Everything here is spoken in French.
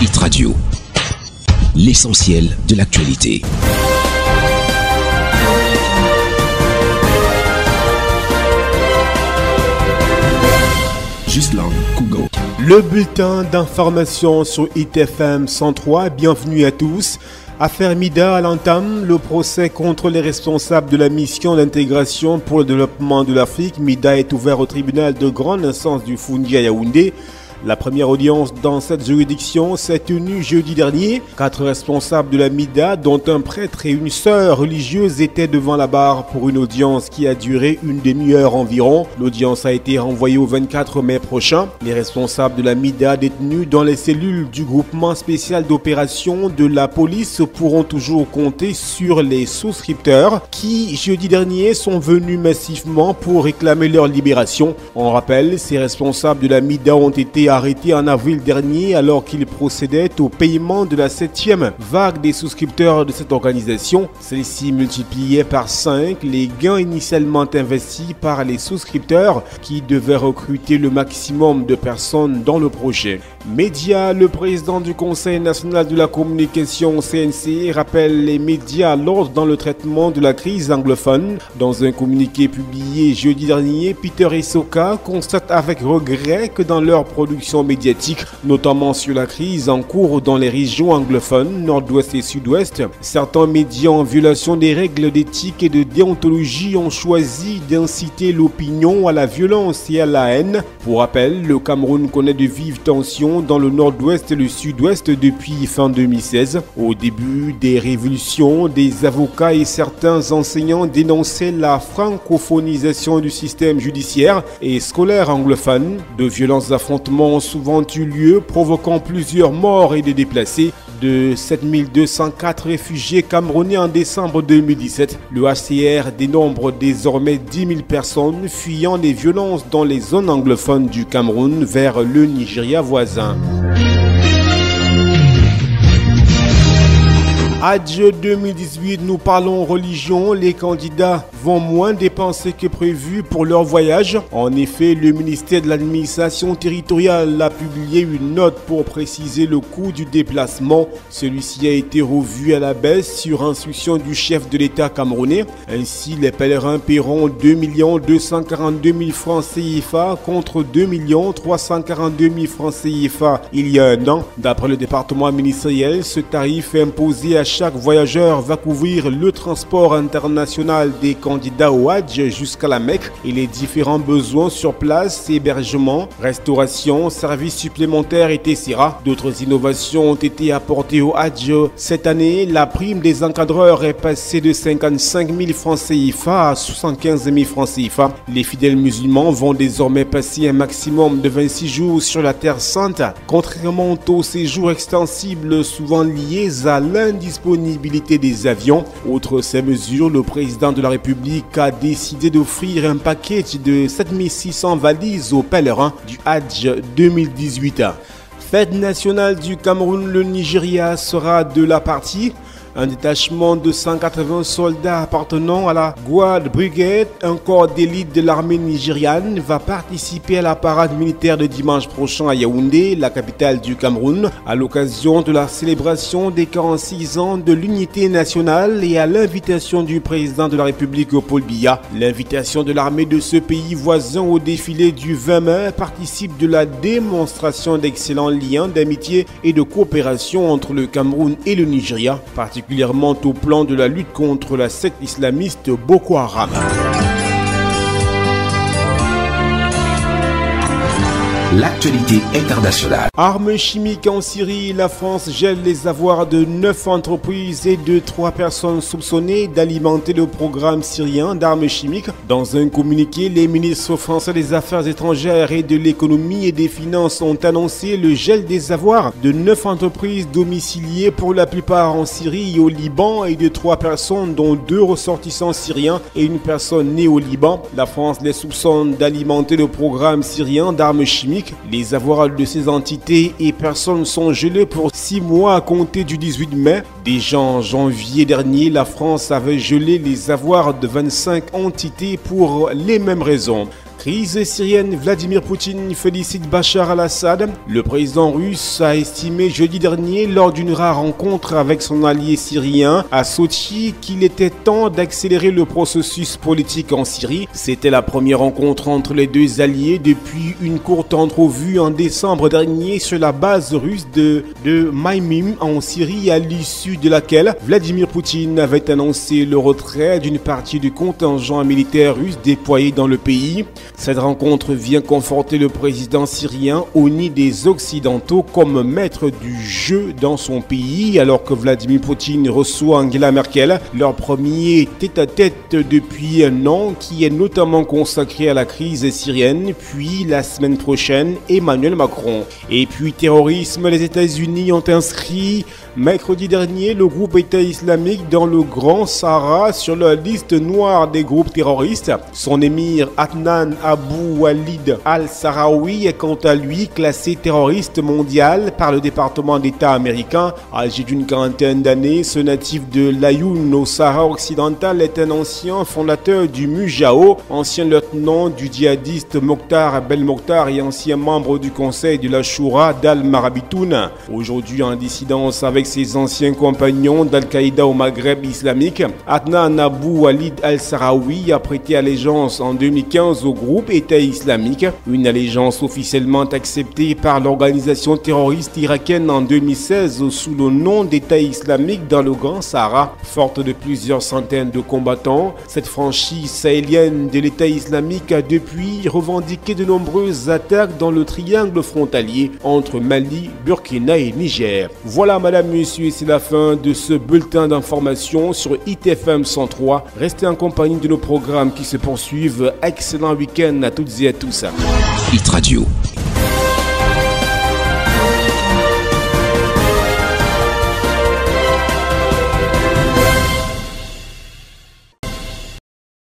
Hit Radio, l'essentiel de l'actualité. Ghislain Cougo. Le bulletin d'information sur Hit FM 103, bienvenue à tous. Affaire Mida à l'entame, le procès contre les responsables de la mission d'intégration pour le développement de l'Afrique. Mida est ouvert au tribunal de grande instance du Foundi à Yaoundé. La première audience dans cette juridiction s'est tenue jeudi dernier. 4 responsables de la MIDA, dont un prêtre et une sœur religieuse, étaient devant la barre pour une audience qui a duré une demi-heure environ. L'audience a été renvoyée au 24 mai prochain. Les responsables de la MIDA détenus dans les cellules du groupement spécial d'opération de la police pourront toujours compter sur les souscripteurs qui, jeudi dernier, sont venus massivement pour réclamer leur libération. On rappelle, ces responsables de la MIDA ont été arrêté en avril dernier alors qu'il procédait au paiement de la 7e vague des souscripteurs de cette organisation. Celle-ci multipliait par 5 les gains initialement investis par les souscripteurs qui devaient recruter le maximum de personnes dans le projet. Média, le président du Conseil national de la communication CNC rappelle les médias à l'ordre dans le traitement de la crise anglophone. Dans un communiqué publié jeudi dernier, Peter Essoka constate avec regret que dans leur production médiatique, notamment sur la crise en cours dans les régions anglophones, nord-ouest et sud-ouest, certains médias en violation des règles d'éthique et de déontologie ont choisi d'inciter l'opinion à la violence et à la haine. Pour rappel, le Cameroun connaît de vives tensions dans le nord-ouest et le sud-ouest depuis fin 2016. Au début des révolutions, des avocats et certains enseignants dénonçaient la francophonisation du système judiciaire et scolaire anglophone. De violents affrontements ont souvent eu lieu, provoquant plusieurs morts et des déplacés. De 7204 réfugiés camerounais en décembre 2017, le HCR dénombre désormais 10 000 personnes fuyant les violences dans les zones anglophones du Cameroun vers le Nigeria voisin. Hadj 2018, nous parlons religion. Les candidats vont moins dépenser que prévu pour leur voyage. En effet, le ministère de l'administration territoriale a publié une note pour préciser le coût du déplacement. Celui-ci a été revu à la baisse sur instruction du chef de l'État camerounais. Ainsi, les pèlerins paieront 2 242 000 francs CFA contre 2 342 000 francs CFA il y a un an. D'après le département ministériel, ce tarif imposé à chaque voyageur va couvrir le transport international des candidats au Hadj jusqu'à la Mecque et les différents besoins sur place, hébergement, restauration, services supplémentaires, etc. D'autres innovations ont été apportées au Hadj. Cette année, la prime des encadreurs est passée de 55 000 francs CFA à 75 000 francs CFA. Les fidèles musulmans vont désormais passer un maximum de 26 jours sur la Terre Sainte, contrairement aux séjours extensibles souvent liés à l'indisponibilité des avions. Outre ces mesures, le président de la République a décidé d'offrir un package de 7600 valises aux pèlerins du Hadj 2018. Fête nationale du Cameroun, le Nigeria sera de la partie. Un détachement de 180 soldats appartenant à la Guard Brigade, un corps d'élite de l'armée nigériane, va participer à la parade militaire de dimanche prochain à Yaoundé, la capitale du Cameroun, à l'occasion de la célébration des 46 ans de l'unité nationale et à l'invitation du président de la République Paul Biya. L'invitation de l'armée de ce pays voisin au défilé du 20 mai participe de la démonstration d'excellents liens d'amitié et de coopération entre le Cameroun et le Nigeria, particulièrement au plan de la lutte contre la secte islamiste Boko Haram. L'actualité internationale. Armes chimiques en Syrie, la France gèle les avoirs de 9 entreprises et de 3 personnes soupçonnées d'alimenter le programme syrien d'armes chimiques. Dans un communiqué, les ministres français des Affaires étrangères et de l'économie et des finances ont annoncé le gel des avoirs de 9 entreprises domiciliées pour la plupart en Syrie et au Liban et de 3 personnes dont 2 ressortissants syriens et une personne née au Liban. La France les soupçonne d'alimenter le programme syrien d'armes chimiques. Les avoirs de ces entités et personnes sont gelés pour 6 mois à compter du 18 mai. Déjà en janvier dernier, la France avait gelé les avoirs de 25 entités pour les mêmes raisons. Crise syrienne, Vladimir Poutine félicite Bachar al-Assad. Le président russe a estimé jeudi dernier, lors d'une rare rencontre avec son allié syrien à Sochi, qu'il était temps d'accélérer le processus politique en Syrie. C'était la première rencontre entre les deux alliés depuis une courte entrevue en décembre dernier sur la base russe de Maymim en Syrie, à l'issue de laquelle Vladimir Poutine avait annoncé le retrait d'une partie du contingent militaire russe déployé dans le pays. Cette rencontre vient conforter le président syrien au nid des Occidentaux comme maître du jeu dans son pays, alors que Vladimir Poutine reçoit Angela Merkel, leur premier tête-à-tête depuis un an, qui est notamment consacré à la crise syrienne, puis la semaine prochaine Emmanuel Macron. Et puis terrorisme, les États-Unis ont inscrit mercredi dernier le groupe État islamique dans le Grand Sahara sur la liste noire des groupes terroristes. Son émir Adnan Abou Walid al-Sahraoui est quant à lui classé terroriste mondial par le département d'État américain. Âgé d'une quarantaine d'années, ce natif de l'Ayoun au Sahara occidental est un ancien fondateur du Mujao, ancien lieutenant du djihadiste Mokhtar Belmokhtar et ancien membre du conseil de la Shura d'Al-Marabitoun. Aujourd'hui en dissidence avec ses anciens compagnons d'Al-Qaïda au Maghreb islamique, Adnan Abou Walid al-Sahraoui a prêté allégeance en 2015 au groupe État islamique, une allégeance officiellement acceptée par l'organisation terroriste irakienne en 2016 sous le nom d'État islamique dans le Grand Sahara. Forte de plusieurs centaines de combattants, cette franchise sahélienne de l'État islamique a depuis revendiqué de nombreuses attaques dans le triangle frontalier entre Mali, Burkina et Niger. Voilà madame, monsieur, c'est la fin de ce bulletin d'information sur ITFM 103. Restez en compagnie de nos programmes qui se poursuivent. Excellent week-end à toutes et à tous. Hit Radio.